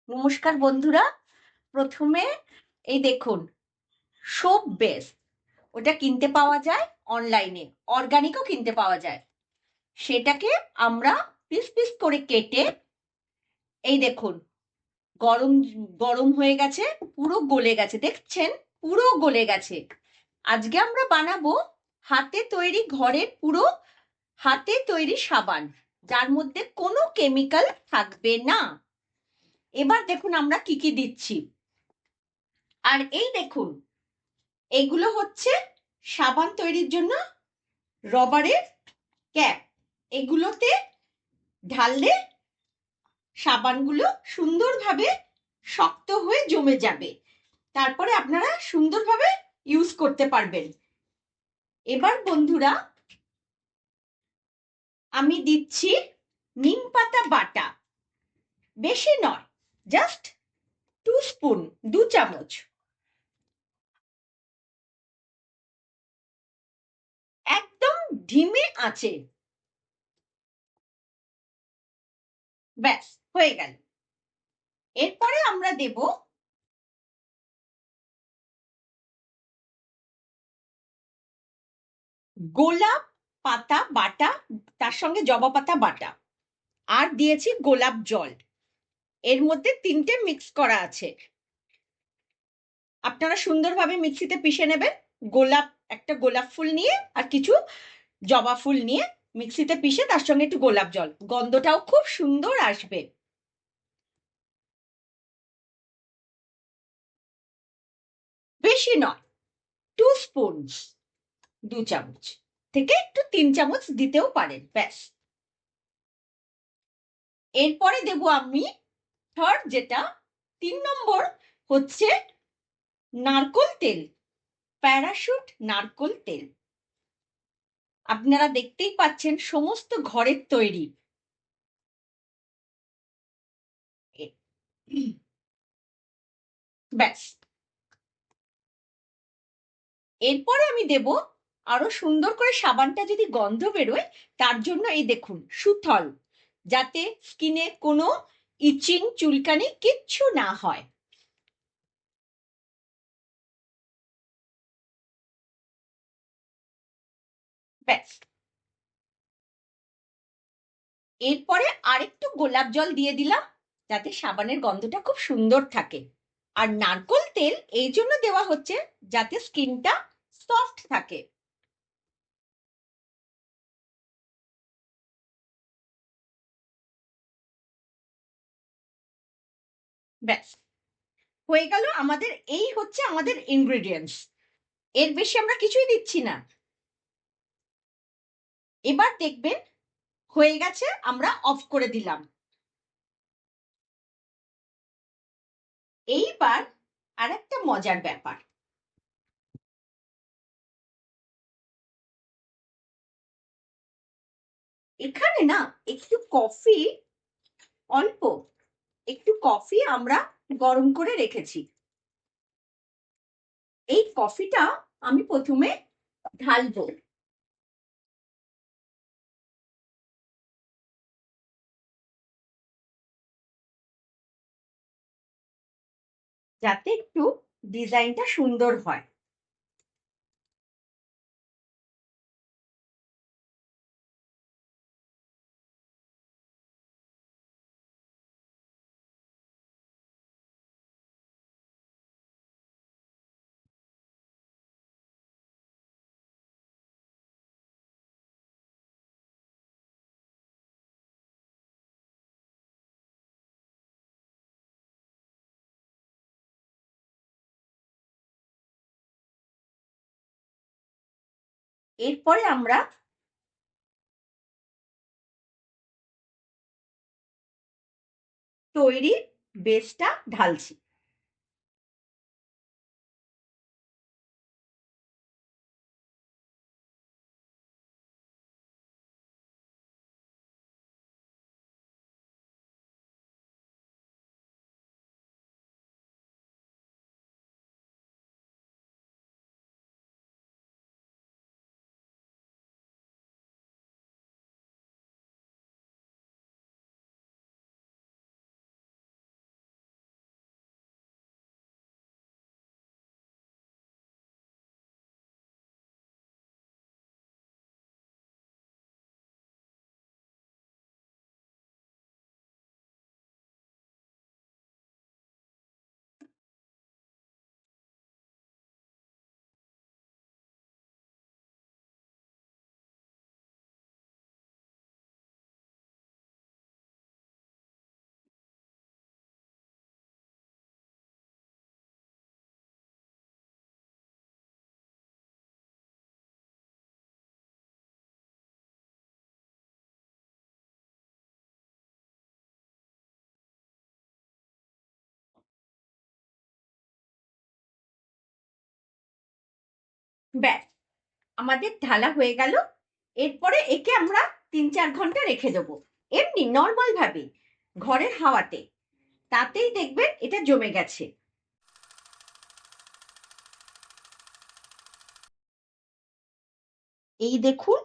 নমস্কার বন্ধুরা। প্রথমে এই দেখুন, সোপ বেস, ওটা কিনতে পাওয়া যায় অনলাইনে, অর্গানিকও কিনতে পাওয়া যায়। সেটাকে আমরা পিস পিস করে কেটে, এই দেখুন, গরম গরম হয়ে গেছে, পুরো গলে গেছে, দেখছেন, পুরো গলে গেছে। আজকে আমরা বানাবো হাতে তৈরি, ঘরের পুরো হাতে তৈরি সাবান, যার মধ্যে কোনো কেমিক্যাল থাকবে না। এবার দেখুন আমরা কি কি দিচ্ছি। আর এই দেখুন, এগুলো হচ্ছে সাবান তৈরির জন্য রবারের ক্যাপ। এগুলোতে ঢাললে সাবানগুলো সুন্দরভাবে শক্ত হয়ে জমে যাবে, তারপরে আপনারা সুন্দরভাবে ইউজ করতে পারবেন। এবার বন্ধুরা আমি দিচ্ছি নিম পাতা বাটা, বেশি নয়, জাস্ট 2 স্পুন, 2 চামচ। একদম ধিমে আছে, ব্যাস হয়ে গেল। এরপরে আমরা দেব গোলাপ পাতা বাটা, তার সঙ্গে জবা পাতা বাটা, আর দিয়েছি গোলাপ জল। এর মধ্যে 3টে মিক্স করা আছে। আপনারা সুন্দরভাবে মিক্সিতে পিষে নেবেন। একটা গোলাপ ফুল নিয়ে আর কিছু জবা ফুল নিয়ে মিক্সিতে পিষে তার সঙ্গে একটু গোলাপ জল, গন্ধটাও খুব সুন্দর আসবে। বেশি নয়, 2 স্পুন, 2 চামচ থেকে একটু 3 চামচ দিতেও পারেন, ব্যাস। এরপরে দেব আমি থার্ড, যেটা 3 নম্বর, হচ্ছে নারকোল তেল, প্যারাশুট নারকোল তেল। আপনারা দেখতেই পাচ্ছেন সমস্ত ঘরের তৈরি। ব্যাস। এরপরে আমি দেব, আরো সুন্দর করে সাবানটা যদি গন্ধ বেরোয়, তার জন্য এই দেখুন সুথল, যাতে স্কিনে কোনো ইচিং চুলকানি কিচ্ছু না হয়। ব্যাস। এরপরে আরেকটু গোলাপ জল দিয়ে দিলাম, যাতে সাবানের গন্ধটা খুব সুন্দর থাকে। আর নারকোল তেল এই জন্য দেওয়া হচ্ছে যাতে স্কিনটা সফট থাকে। ব্যাস হয়ে গেল আমাদের। এই হচ্ছে আমাদের ইনগ্রেডিয়েন্টস, এর বেশি আমরা কিছুই দিচ্ছি না। এবার দেখবেন হয়ে গেছে, আমরা অফ করে দিলাম। এইবার আরেকটা মজার ব্যাপার, এখানে না একটু কফি, অল্প একটু কফি আমরা গরম করে রেখেছি। এই কফিটা আমি প্রথমে ঢালবো। যাতে একটু ডিজাইনটা সুন্দর হয়। এরপরে আমরা তৈরি বেসটা ঢালছি। ব্যাস, আমাদের ঢালা হয়ে গেল। এরপরে একে আমরা 3-4 ঘন্টা রেখে দেবো, এমনি নর্মাল ভাবে ঘরের হাওয়াতে। তাতেই দেখবেন এটা জমে গেছে। এই দেখুন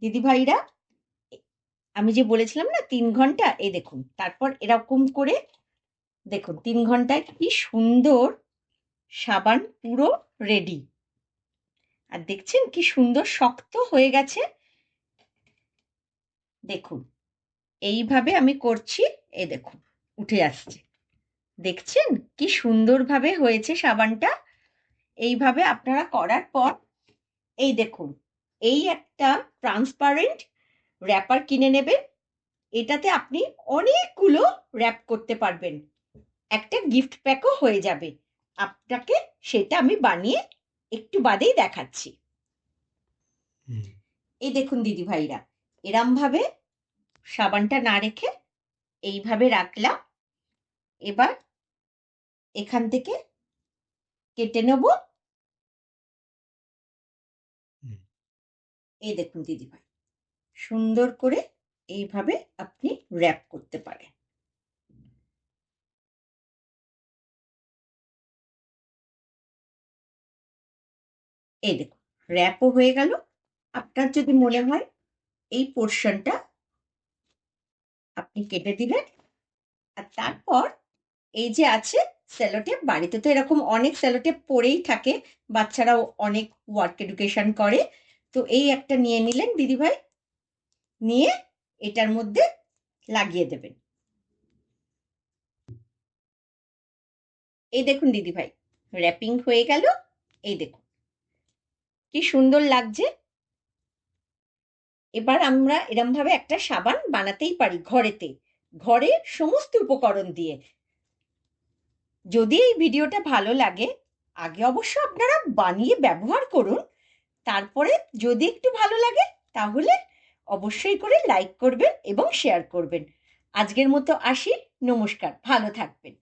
দিদিভাইরা, আমি যে বলেছিলাম না 3 ঘন্টা, এই দেখুন। তারপর এরকম করে দেখুন 3 ঘন্টায় কি সুন্দর সাবান পুরো রেডি। আর দেখছেন কি সুন্দর শক্ত হয়ে গেছে। দেখুন এইভাবে আমি করছি, এই দেখুন উঠে আসছে। দেখছেন কি সুন্দরভাবে হয়েছে সাবানটা। এইভাবে আপনারা করার পর এই দেখুন, এই একটা ট্রান্সপারেন্ট র্যাপার কিনে নেবেন। এটাতে আপনি অনেকগুলো র্যাপ করতে পারবেন, একটা গিফট প্যাকও হয়ে যাবে আপনাকে। সেটা আমি বানিয়ে একটু বাদেই দেখাচ্ছি। এই দেখুন দিদি ভাইরা, এরম ভাবে সাবানটা না রেখে এইভাবে রাখলাম। এবার এখান থেকে কেটে নেব। এই দেখুন দিদি ভাই, সুন্দর করে এইভাবে আপনি র্যাপ করতে পারেন। এই দেখুন র্যাপও হয়ে গেল। আপনার যদি মনে হয় এই পোর্শনটা আপনি কেটে দিলেন। আর তারপর এই যে আছে সেলোটেপ, বাড়িতে তো এরকম অনেক সেলোটেপ পড়েই থাকে, বাচ্চারাও অনেক ওয়ার্ক এডুকেশন করে। তো এই একটা নিয়ে নিলেন দিদিভাই, নিয়ে এটার মধ্যে লাগিয়ে দেবেন। এই দেখুন দিদিভাই, র্যাপিং হয়ে গেল। এই দেখুন কি সুন্দর লাগছে। এবার আমরা এরম ভাবে একটা সাবান বানাতেই পারি ঘরেতে, ঘরে সমস্ত উপকরণ দিয়ে। যদি এই ভিডিওটা ভালো লাগে, আগে অবশ্য আপনারা বানিয়ে ব্যবহার করুন। তারপরে যদি একটু ভালো লাগে তাহলে অবশ্যই করে লাইক করবেন এবং শেয়ার করবেন। আজকের মতো আসি, নমস্কার, ভালো থাকবেন।